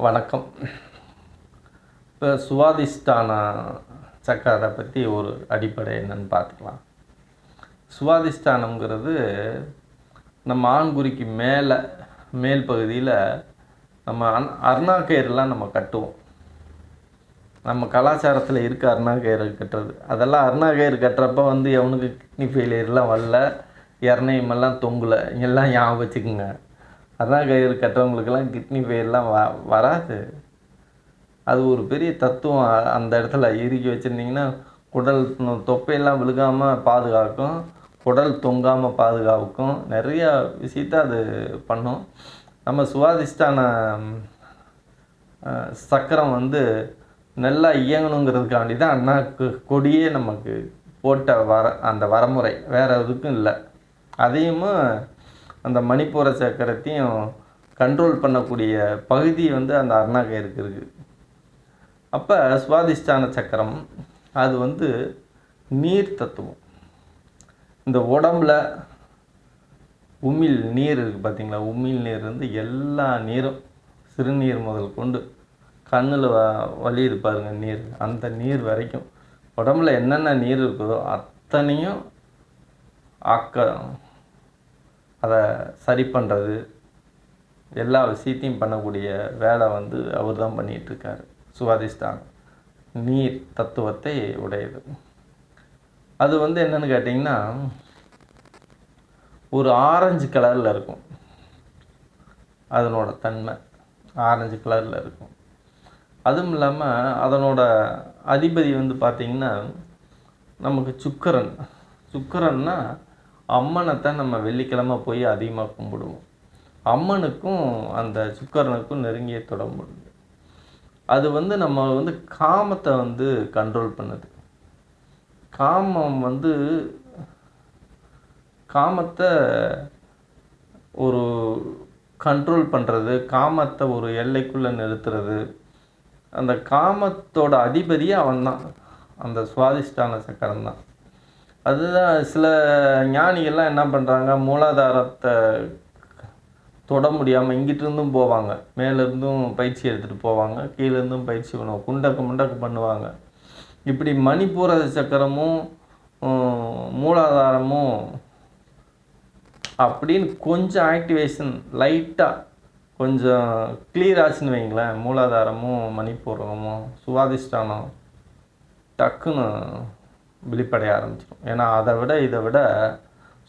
வணக்கம். இப்போ சுவாதிஷ்டான சக்கரத்தை பற்றி ஒரு அடிப்படை என்னன்னு பார்த்துக்கலாம். சுவாதிஷ்டானம்ங்கிறது நம்ம ஆண்குறிக்கு மேல் பகுதியில் நம்ம அருணாக்கயிறுலாம் நம்ம கட்டுவோம். நம்ம கலாச்சாரத்தில் இருக்க அருணாக்கயிறு கட்டுறது, அதெல்லாம் அருணாக்கயிறு கட்டுறப்ப எவனுக்கு கிட்னி ஃபெயிலியர்லாம் வரல, இறநையுமெல்லாம் தொங்கலை, எல்லாம் ஞாபகம் வச்சுக்குங்க. அருணாக்கயிறு கட்டுறவங்களுக்கெல்லாம் கிட்னி ஃபெயிலெலாம் வராது. அது ஒரு பெரிய தத்துவம். அந்த இடத்துல இறுக்கி வச்சுருந்திங்கன்னா குடல் தொப்பையெல்லாம் விழுகாமல் பாதுகாக்கும், குடல் தொங்காமல் பாதுகாக்கும், நிறையா விஷயத்த அது பண்ணும். நம்ம சுவாதிஷ்டான சக்கரம் நல்லா இயங்கணுங்கிறதுக்காண்டி தான் அண்ணா கொடியே நமக்கு போட்ட அந்த வரமுறை, வேறு எதுக்கும் இல்லை. அதையும் அந்த மணிப்பூர சக்கரத்தையும் கண்ட்ரோல் பண்ணக்கூடிய பகுதி அந்த அருணாக்கயிறுக்கு இருக்குது. அப்போ சுவாதிஷ்டான சக்கரம் அது நீர் தத்துவம். இந்த உடம்புல உமிழ் நீர் இருக்குது பார்த்திங்களா, உமிழ் நீர் எல்லா நீரும், சிறுநீர் முதல் கொண்டு கண்ணில் வலியுது பாருங்கள் நீர், அந்த நீர் வரைக்கும் உடம்புல என்னென்ன நீர் இருக்குதோ அத்தனையும் அதை சரி பண்ணுறது, எல்லா விஷயத்தையும் பண்ணக்கூடிய வேலை அவர் தான் பண்ணிகிட்ருக்காரு. சுவாதிஷ்டானம் நீர் தத்துவத்தை உடையது. அது என்னென்னு கேட்டிங்கன்னா, ஒரு ஆரஞ்சு கலரில் இருக்கும். அதனோட தன்மை ஆரஞ்சு கலரில் இருக்கும். அதுவும் இல்லாமல் அதனோட அதிபதி பார்த்திங்கன்னா நமக்கு சுக்கிரன்னா அம்மனைத்தான் நம்ம வெள்ளிக்கிழமை போய் அதிகமாக கும்பிடுவோம். அம்மனுக்கும் அந்த சுக்கிரனுக்கும் நெருங்கிய தொடர்பு உண்டு. அது நம்ம காமத்தை கண்ட்ரோல் பண்ணுது. காமம் காமத்தை ஒரு கண்ட்ரோல் பண்ணுறது, காமத்தை ஒரு எல்லைக்குள்ளே நிறுத்துறது. அந்த காமத்தோட அதிபதியே அவன்தான், அந்த சுவாதிஷ்டான சக்கரம் தான். அதுதான் சில ஞானிகள்லாம் என்ன பண்ணுறாங்க, மூலாதாரத்தை தொட முடியாமல் இங்கிட்டிருந்தும் போவாங்க, மேலேருந்தும் பயிற்சி எடுத்துகிட்டு போவாங்க, கீழேருந்தும் பயிற்சி பண்ணுவாங்க, முண்டக்கு பண்ணுவாங்க. இப்படி மணிப்பூர சக்கரமும் மூலாதாரமும் அப்படின்னு கொஞ்சம் ஆக்டிவேஷன் லைட்டாக கொஞ்சம் கிளியர் ஆச்சுன்னு வைங்களேன், மூலாதாரமும் மணிப்பூரமும் சுவாதிஷ்டானம் டக்குன்னு வெளிப்படைய ஆரம்பிச்சிடும். ஏன்னா இதை விட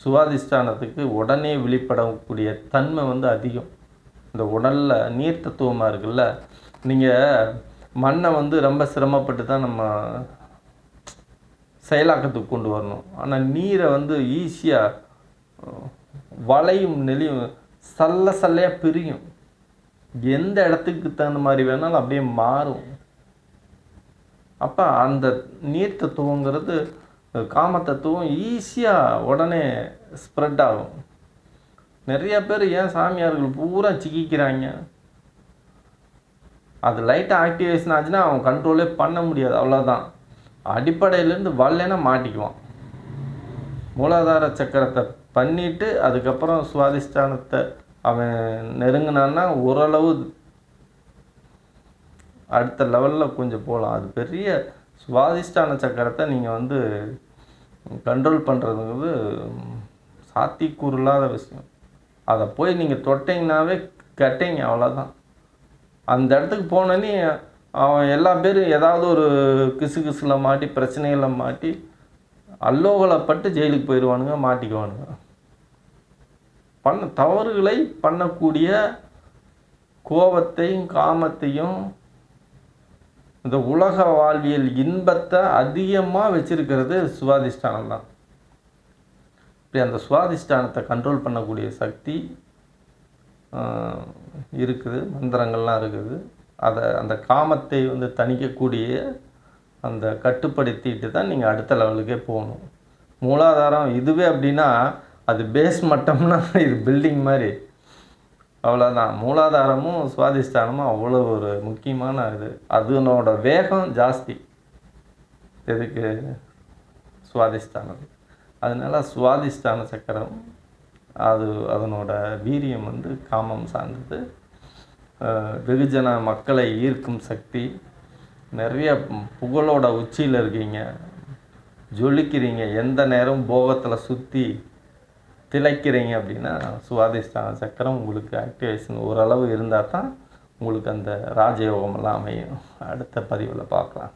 சுவாதிஷ்டானத்துக்கு உடனே வெளிப்படக்கூடிய தன்மை அதிகம். இந்த உடலில் நீர் தத்துவமாக இருக்குல்ல, நீங்கள் மண்ணை ரொம்ப சிரமப்பட்டு தான் நம்ம செயலாக்கத்துக்கு கொண்டு வரணும். ஆனால் நீரை ஈஸியாக வளையும் நெளியும் சல்லையாக பிரியும். எந்த இடத்துக்கு தகுந்த மாதிரி வேணாலும் அப்படியே மாறும். அப்போ அந்த நீர் தத்துவங்கிறது காம தத்துவம் ஈஸியாக உடனே ஸ்ப்ரெட் ஆகும். நிறைய பேர் ஏன் சாமியார்கள் பூரா சிக்கிக்கிறாங்க, அது லைட்டாக ஆக்டிவேஷன் ஆச்சுன்னா அவன் கண்ட்ரோலே பண்ண முடியாது, அவ்வளோதான். அடிப்படையிலேருந்து வரலைன்னா மாட்டிக்குவான். மூலாதார சக்கரத்தை பண்ணிவிட்டு அதுக்கப்புறம் சுவாதிஷ்டானத்தை அவன் நெருங்கினான்னா ஓரளவு அடுத்த லெவலில் கொஞ்சம் போகலாம். அது பெரிய சுவாதிஷ்டான சக்கரத்தை நீங்கள் கண்ட்ரோல் பண்ணுறதுங்கிறது சாத்தியக்கூறு இல்லாத விஷயம். அதை போய் நீங்கள் தொட்டிங்கனாவே கட்டிங்க, அவ்வளோதான். அந்த இடத்துக்கு போனோன்னே அவன் எல்லா பேரும் ஏதாவது ஒரு கிசுகிசுல மாட்டி பிரச்சனைகளில் மாட்டி அல்லோகலப்பட்டு ஜெயிலுக்கு போயிடுவானுங்க, மாட்டிக்குவானுங்க. தவறுகளை பண்ணக்கூடிய கோபத்தையும் காமத்தையும் இந்த உலக வாழ்வியல் இன்பத்தை அதிகமாக வச்சிருக்கிறது சுவாதிஷ்டானம் தான். இப்படி அந்த சுவாதிஷ்டானத்தை கண்ட்ரோல் பண்ணக்கூடிய சக்தி இருக்குது, மந்திரங்கள்லாம் இருக்குது. அந்த காமத்தை தணிக்கக்கூடிய அந்த கட்டுப்படுத்திட்டு தான் நீங்கள் அடுத்த லெவலுக்கே போகணும். மூலாதாரம் இதுவே அப்படின்னா அது பேஸ் மட்டம்னா இது பில்டிங் மாதிரி, அவ்வளோதான். மூலாதாரமும் சுவாதிஷ்டானமும் அவ்வளோ ஒரு முக்கியமான இது. அதனோட வேகம் ஜாஸ்தி எதுக்கு, சுவாதிஷ்டானம். அதனால சுவாதிஷ்டான சக்கரம் அதனோட வீரியம் காமம் சார்ந்தது. வெகுஜன மக்களை ஈர்க்கும் சக்தி, நிறைய புகழோட உச்சியில் இருக்கீங்க, ஜொலிக்கிறீங்க, எந்த நேரம் போகத்தில் சுற்றி திளைக்கிறீங்க அப்படின்னா சுவாதிஷ்டான சக்கரம் உங்களுக்கு ஆக்டிவேஷன் ஓரளவு இருந்தால் தான் உங்களுக்கு அந்த ராஜயோகமெல்லாம் அமையும். அடுத்த பதிவில் பார்க்கலாம்.